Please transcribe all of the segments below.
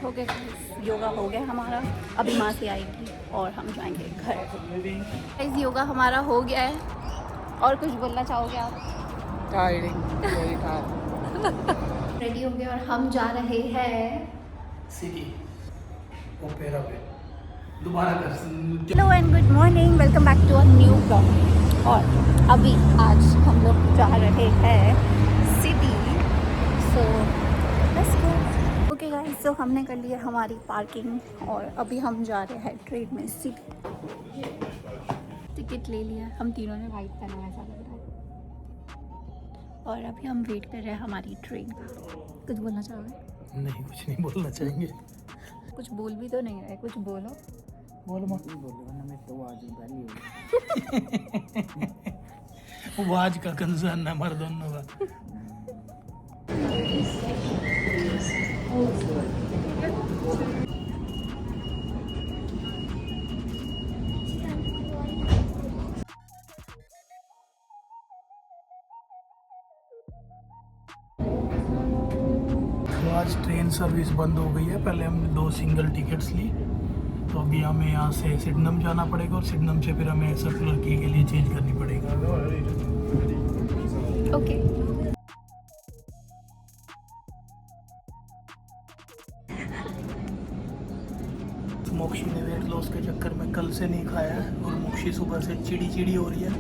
हो गया गाइस, योगा हो गया हमारा। अभी माँ से आएगी और हम जाएंगे घर। गाइस योगा हमारा हो गया है। और कुछ बोलना चाहोगे आप? रेडी हो गए और हम जा रहे हैं सिटी ओपेरा पे दोबारा कर। Hello and good morning, welcome back to a new blog. और अभी आज हम लोग जा रहे हैं city. So let's go. Okay guys, so हमने कर लिया हमारी पार्किंग और अभी हम जा रहे हैं ट्रेन में सिटी। टिकट ले लिया हम तीनों ने, वाइट पहना हुआ ऐसा लग रहा है। और अभी हम वेट कर रहे हैं हमारी ट्रेन का। कुछ बोलना चाहोगे? नहीं, कुछ नहीं बोलना चाहेंगे। कुछ बोल भी तो नहीं रहे, कुछ बोलो। बोलो मत बोलो ना, मैं तो आज आवाज का कंसर्न है हमारे दोनों का। तो आज ट्रेन सर्विस बंद हो गई है। पहले हमने 2 सिंगल टिकट्स ली, तो अभी हमें यहाँ से सिडनम जाना पड़ेगा और सिडनम से फिर हमें सर्कुलर की के लिए चेंज करनी पड़ेगा। ओके मोक्षी ने वेट लॉस के चक्कर में कल से नहीं खाया है और मोक्षी सुबह से चिड़ी चिड़ी हो रही है।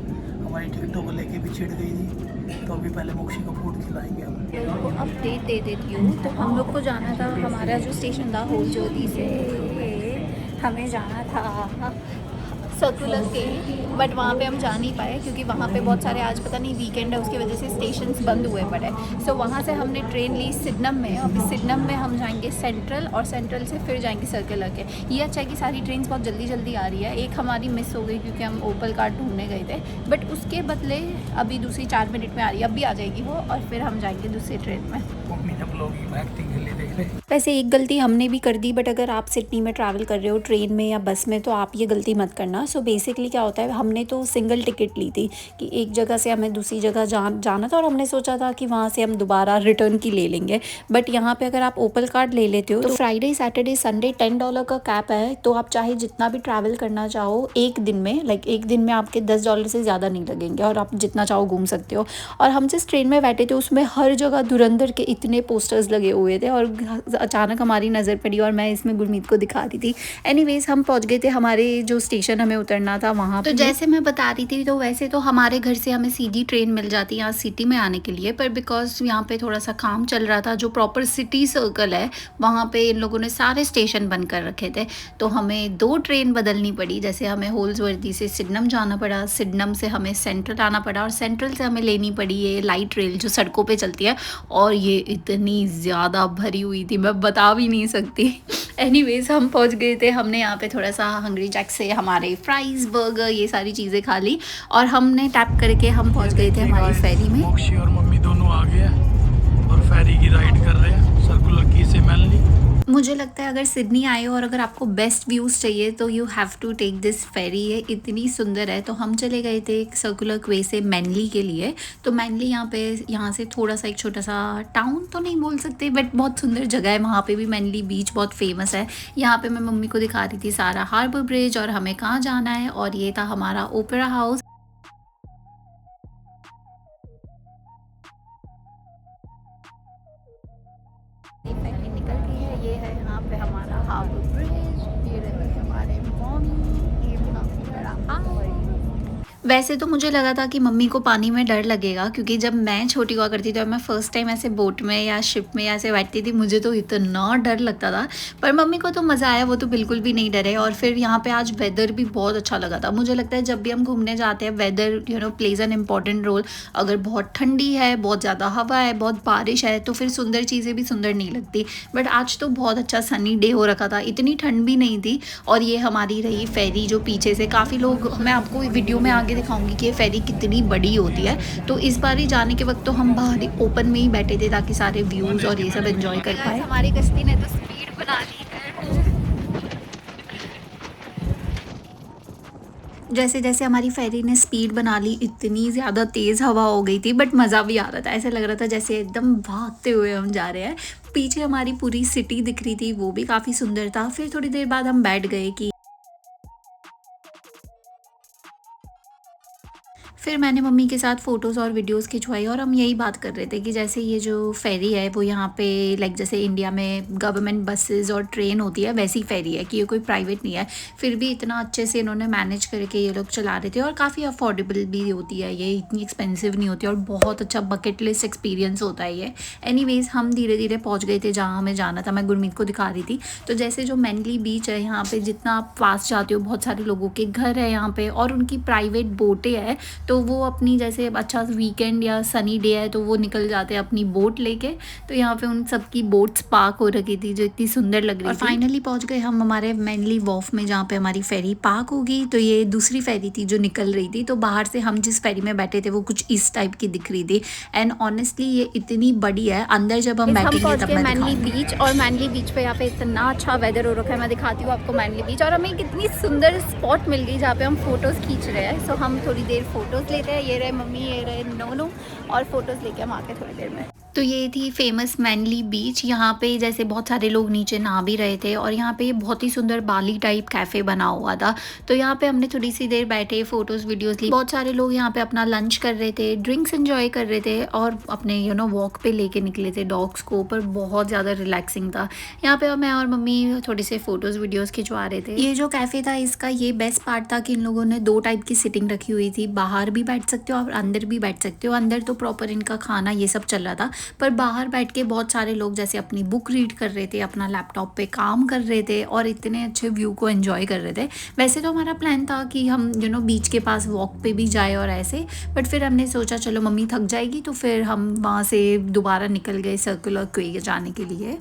हमारी टिकटों को लेके भी चिढ़ गई थी, तो अभी पहले मोक्षी को फूड खिलाएंगे हम। को अपडेट दे देती हूँ। तो हम लोग को जाना था, हमारा जो स्टेशन था होल ज्योति से हमें जाना था सर्कुलर के, बट वहाँ पे हम जा नहीं पाए क्योंकि वहाँ पे बहुत सारे, आज पता नहीं वीकेंड है उसकी वजह से स्टेशंस बंद हुए पड़े। सो वहाँ से हमने ट्रेन ली सिडनम में। अभी सिडनम में हम जाएंगे सेंट्रल और सेंट्रल से फिर जाएंगे सर्कुलर के। ये अच्छा है कि सारी ट्रेन बहुत जल्दी जल्दी आ रही है। एक हमारी मिस हो गई क्योंकि हम ओपल कार्ड ढूंढने गए थे, बट उसके बदले अभी दूसरी 4 मिनट में आ रही है। अभी आ जाएगी वो और फिर हम जाएंगे दूसरी ट्रेन में। वैसे एक गलती हमने भी कर दी, बट अगर आप सिडनी में ट्रैवल कर रहे हो ट्रेन में या बस में तो आप ये गलती मत करना। सो बेसिकली क्या होता है, हमने तो सिंगल टिकट ली थी कि एक जगह से हमें दूसरी जगह जाना था और हमने सोचा था कि वहाँ से हम दोबारा रिटर्न की ले लेंगे। बट यहाँ पे अगर आप ओपल कार्ड ले लेते हो तो फ्राइडे सैटरडे संडे $10 का कैप है, तो आप चाहे जितना भी ट्रैवल करना चाहो एक दिन में, एक दिन में आपके $10 से ज़्यादा नहीं लगेंगे और आप जितना चाहो घूम सकते हो। और हम जिस ट्रेन में बैठे थे उसमें हर जगह धुरंधर के इतने पोस्टर्स लगे हुए थे और अचानक हमारी नज़र पड़ी और मैं इसमें गुरमीत को दिखा रही थी। एनीवेज हम पहुंच गए थे हमारे जो स्टेशन हमें उतरना था वहाँ। तो जैसे मैं बता रही थी, तो वैसे तो हमारे घर से हमें सीधी ट्रेन मिल जाती है यहाँ सिटी में आने के लिए, पर बिकॉज यहाँ पे थोड़ा सा काम चल रहा था, जो प्रॉपर सिटी सर्कल है वहाँ पे इन लोगों ने सारे स्टेशन बंद कर रखे थे, तो हमें 2 ट्रेन बदलनी पड़ी। जैसे हमें होल्सवर्दी से सिडनम जाना पड़ा, सिडनम से हमें सेंट्रल आना पड़ा और सेंट्रल से हमें लेनी पड़ी ये लाइट रेल जो सड़कों पे चलती है, और ये इतनी ज़्यादा भरी हुई थी मैं बता भी नहीं सकती। एनीवेज हम पहुंच गए थे। हमने यहाँ पे थोड़ा सा हंग्री जैक से हमारे फ्राइज़ बर्गर ये सारी चीज़ें खा ली और हमने टैप करके हम पहुंच गए थे हमारी फेरी में। मोक्षी और मम्मी दोनों आ गए और फेरी की राइड कर रहे हैं सर्कुलर की से मेनली। मुझे लगता है अगर सिडनी आए हो और अगर आपको बेस्ट व्यूज़ चाहिए तो you have to take this ferry. ये इतनी सुंदर है। तो हम चले गए थे एक सर्कुलर क्वे से मैनली के लिए। तो मैनली यहाँ से थोड़ा सा एक छोटा सा टाउन तो नहीं बोल सकते, बट बहुत सुंदर जगह है। वहाँ पे भी मैनली बीच बहुत फेमस है। यहाँ पे मैं मम्मी को दिखा रही थी सारा हार्बर ब्रिज और हमें कहाँ जाना है, और ये था हमारा ओपेरा हाउस। निकल गई है। ये है यहाँ पे हमारा हार्बर ब्रिज। ये रहे हमारे मम्मी, ये हमारा हाउस। वैसे तो मुझे लगा था कि मम्मी को पानी में डर लगेगा, क्योंकि जब मैं छोटी हुआ करती थी और मैं फ़र्स्ट टाइम ऐसे बोट में या शिप में ऐसे बैठती थी, मुझे तो इतना डर लगता था। पर मम्मी को तो मज़ा आया, वो तो बिल्कुल भी नहीं डरे। और फिर यहाँ पे आज वेदर भी बहुत अच्छा लगा था। मुझे लगता है जब भी हम घूमने जाते हैं weather plays an important role. अगर बहुत ठंडी है, बहुत ज़्यादा हवा है, बहुत बारिश है, तो फिर सुंदर चीज़ें भी सुंदर नहीं लगती। बट आज तो बहुत अच्छा सनी डे हो रखा था, इतनी ठंड भी नहीं थी। और ये हमारी रही फेरी जो पीछे से काफ़ी लोग, मैं आपको वीडियो में आगे दिखाऊंगी कि ये फेरी कितनी बड़ी होती है। तो इस बार ही जाने के वक्त तो हम बाहर ही ओपन में ही बैठे थे ताकि सारे व्यूज़ और ये सब एंजॉय कर पाए। हमारी कश्ती ने तो स्पीड बना ली है। जैसे जैसे हमारी फेरी ने स्पीड बना ली इतनी ज़्यादा तेज़ हवा हो गई थी, बट मज़ा भी आ रहा था। ऐसे लग रहा था जैसे एकदम भागते हुए हम जा रहे हैं। पीछे हमारी पूरी सिटी दिख रही थी, वो भी काफ़ी सुंदर था। फिर थोड़ी देर बाद हम बैठ गए कि फिर मैंने मम्मी के साथ फ़ोटोज़ और वीडियोज़ खिंचवाई और हम यही बात कर रहे थे कि जैसे ये जो फेरी है वो यहाँ पे लाइक जैसे इंडिया में गवर्नमेंट बसेस और ट्रेन होती है वैसी फेरी है कि ये कोई प्राइवेट नहीं है। फिर भी इतना अच्छे से इन्होंने मैनेज करके ये लोग चला रहे थे और काफ़ी अफोर्डेबल भी होती है, ये इतनी एक्सपेंसिव नहीं होती और बहुत अच्छा बकेट लिस्ट एक्सपीरियंस होता है ये। एनीवेज़ हम धीरे धीरे पहुँच गए थे जहाँ हमें जाना था। मैं गुरमीत को दिखा रही थी। तो जैसे जो मैनली बीच है यहाँ पे जितना आप पास जाते हो बहुत सारे लोगों के घर है यहाँ पे और उनकी प्राइवेट बोटें हैं। तो वो अपनी जैसे अच्छा वीकेंड या सनी डे है तो वो निकल जाते हैं अपनी बोट लेके। तो यहाँ पे उन सबकी बोट्स पार्क हो रखी थी जो इतनी सुंदर लग रही थी। और फाइनली पहुँच गए हम हमारे मैनली वॉफ में जहाँ पे हमारी फेरी पार्क होगी। तो ये दूसरी फेरी थी जो निकल रही थी। तो बाहर से हम जिस फेरी में बैठे थे वो कुछ इस टाइप की दिख रही थी। एंड ऑनेस्टली ये इतनी बड़ी है, अंदर जब हम बैठेंगे तब मैं मैनली बीच, और मैनली बीच पे यहाँ पे इतना अच्छा वेदर हो रखा है। मैं दिखाती हूँ आपको मैनली बीच, और हमें कितनी सुंदर स्पॉट मिल गई जहाँ पे हम फोटोज़ खींच रहे हैं। सो हम थोड़ी देर फोटोज़ लेते हैं। ये रहे मम्मी, ये रहे नोनू, और फोटोज़ लेके हम आके थोड़ी देर में। तो ये थी फेमस मैनली बीच। यहाँ पे जैसे बहुत सारे लोग नीचे नहा भी रहे थे और यहाँ पे बहुत ही सुंदर बाली टाइप कैफ़े बना हुआ था। तो यहाँ पे हमने थोड़ी सी देर बैठे, फ़ोटोज़ वीडियोज़ ली। बहुत सारे लोग यहाँ पे अपना लंच कर रहे थे, ड्रिंक्स एंजॉय कर रहे थे और अपने वॉक पे लेके निकले थे डॉग्स को। पर बहुत ज़्यादा रिलैक्सिंग था। यहाँ पे मैं और मम्मी थोड़ी से फ़ोटोज़ वीडियोज़ खिंचवा रहे थे। ये जो कैफ़े था इसका ये बेस्ट पार्ट था कि इन लोगों ने 2 टाइप की सिटिंग रखी हुई थी। बाहर भी बैठ सकते हो और अंदर भी बैठ सकते हो। अंदर तो प्रॉपर इनका खाना ये सब चल रहा था, पर बाहर बैठ के बहुत सारे लोग जैसे अपनी बुक रीड कर रहे थे, अपना लैपटॉप पे काम कर रहे थे और इतने अच्छे व्यू को एंजॉय कर रहे थे। वैसे तो हमारा प्लान था कि हम बीच के पास वॉक पे भी जाए और ऐसे, बट फिर हमने सोचा चलो मम्मी थक जाएगी तो फिर हम वहाँ से दोबारा निकल गए सर्कुलर क्वे जाने के लिए।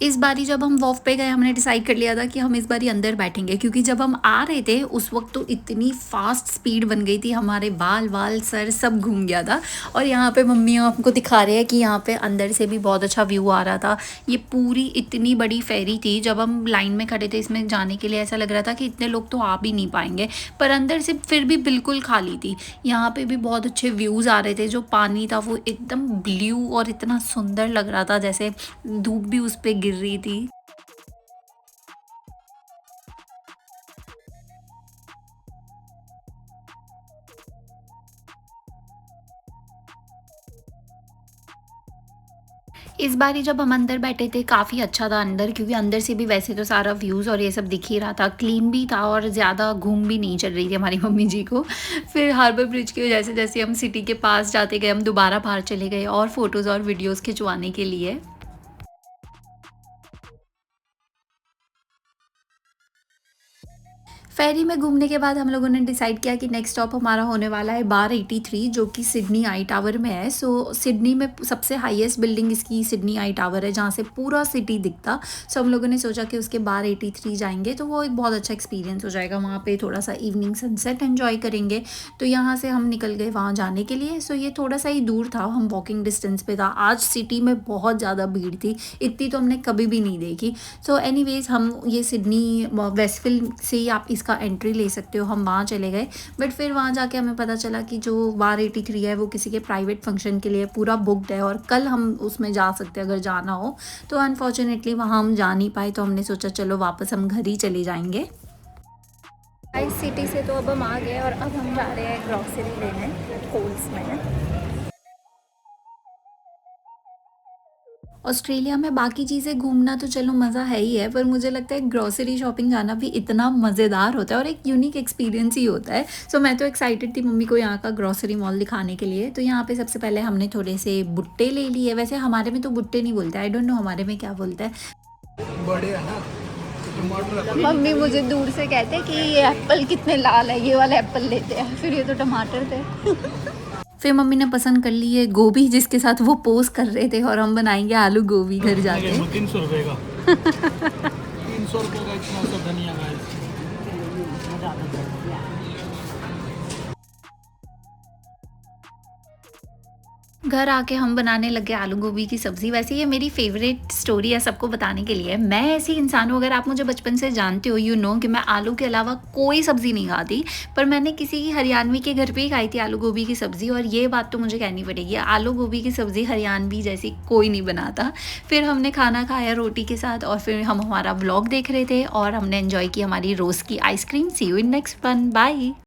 इस बारी जब हम वॉक पे गए हमने डिसाइड कर लिया था कि हम इस बारी अंदर बैठेंगे, क्योंकि जब हम आ रहे थे उस वक्त तो इतनी फास्ट स्पीड बन गई थी, हमारे बाल सर सब घूम गया था। और यहाँ पे मम्मी आपको दिखा रहे हैं कि यहाँ पे अंदर से भी बहुत अच्छा व्यू आ रहा था। ये पूरी इतनी बड़ी फेरी थी, जब हम लाइन में खड़े थे इसमें जाने के लिए ऐसा लग रहा था कि इतने लोग तो आ भी नहीं पाएंगे, पर अंदर से फिर भी बिल्कुल खाली थी। यहाँ पे भी बहुत अच्छे व्यूज़ आ रहे थे। जो पानी था वो एकदम ब्लू और इतना सुंदर लग रहा था, जैसे धूप भी उस पर गिर रही थी। इस बारी जब हम अंदर बैठे थे काफ़ी अच्छा था अंदर, क्योंकि अंदर से भी वैसे तो सारा व्यूज़ और ये सब दिख ही रहा था, क्लीन भी था और ज़्यादा घूम भी नहीं चल रही थी हमारी मम्मी जी को। फिर हार्बर ब्रिज के जैसे जैसे हम सिटी के पास जाते गए हम दोबारा बाहर चले गए और फ़ोटोज़ और वीडियोज़ खिंचवाने के लिए। फेरी में घूमने के बाद हम लोगों ने डिसाइड किया कि नेक्स्ट स्टॉप हमारा होने वाला है बार 83, जो कि सिडनी आई टावर में है। सो सिडनी में सबसे हाईएस्ट बिल्डिंग इसकी सिडनी आई टावर है, जहाँ से पूरा सिटी दिखता। सो हम लोगों ने सोचा कि उसके बार 83 जाएंगे तो वो एक बहुत अच्छा एक्सपीरियंस हो जाएगा। वहाँ पे थोड़ा सा इवनिंग सनसेट एंजॉय करेंगे। तो यहाँ से हम निकल गए वहाँ जाने के लिए। सो ये थोड़ा सा ही दूर था, हम वॉकिंग डिस्टेंस पे था। आज सिटी में बहुत ज़्यादा भीड़ थी, इतनी तो हमने कभी भी नहीं देखी। सो एनीवेज हम ये सिडनी वेस्टफील्ड से ही आप इसका एंट्री ले सकते हो, हम वहाँ चले गए। बट फिर वहाँ जाके हमें पता चला कि जो बार 83 है वो किसी के प्राइवेट फंक्शन के लिए पूरा बुकड है और कल हम उसमें जा सकते हैं अगर जाना हो। तो अनफॉर्चुनेटली वहाँ हम जा नहीं पाए, तो हमने सोचा चलो वापस हम घर ही चले जाएंगे। इस सिटी से तो अब हम आ गए और अब हम जा रहे हैं ग्रॉसरी लेने कोल्स में। ऑस्ट्रेलिया में बाकी चीज़ें घूमना तो चलो मज़ा है ही है, पर मुझे लगता है ग्रॉसरी शॉपिंग जाना भी इतना मज़ेदार होता है और एक यूनिक एक्सपीरियंस ही होता है। सो मैं तो एक्साइटेड थी मम्मी को यहाँ का ग्रॉसरी मॉल दिखाने के लिए। तो यहाँ पे सबसे पहले हमने थोड़े से भुट्टे ले लिए। वैसे हमारे में तो भुट्टे नहीं बोलते, आई डोंट नो हमारे में क्या बोलता है। बड़े है ना, टमाटर मम्मी मुझे दूर से कहते कि ये एप्पल कितने लाल है, ये वाले एप्पल लेते हैं। फिर ये तो टमाटर थे। फिर मम्मी ने पसंद कर ली है गोभी, जिसके साथ वो पोज कर रहे थे, और हम बनाएंगे आलू गोभी घर जाके। 300 रुपये का 300 रुपये का इतना सा धनिया गाइस। घर आके हम बनाने लगे आलू गोभी की सब्ज़ी। वैसे ये मेरी फेवरेट स्टोरी है सबको बताने के लिए। मैं ऐसी इंसान हूँ, अगर आप मुझे बचपन से जानते हो यू नो कि मैं आलू के अलावा कोई सब्ज़ी नहीं खाती। पर मैंने किसी हरियाणवी के घर पे ही खाई थी आलू गोभी की सब्ज़ी, और ये बात तो मुझे कहनी पड़ेगी, आलू गोभी की सब्ज़ी हरियाणवी जैसी कोई नहीं बनाता। फिर हमने खाना खाया रोटी के साथ, और फिर हम हमारा व्लॉग देख रहे थे और हमने एंजॉय की हमारी रोज़ की ice cream. See you in next one, bye.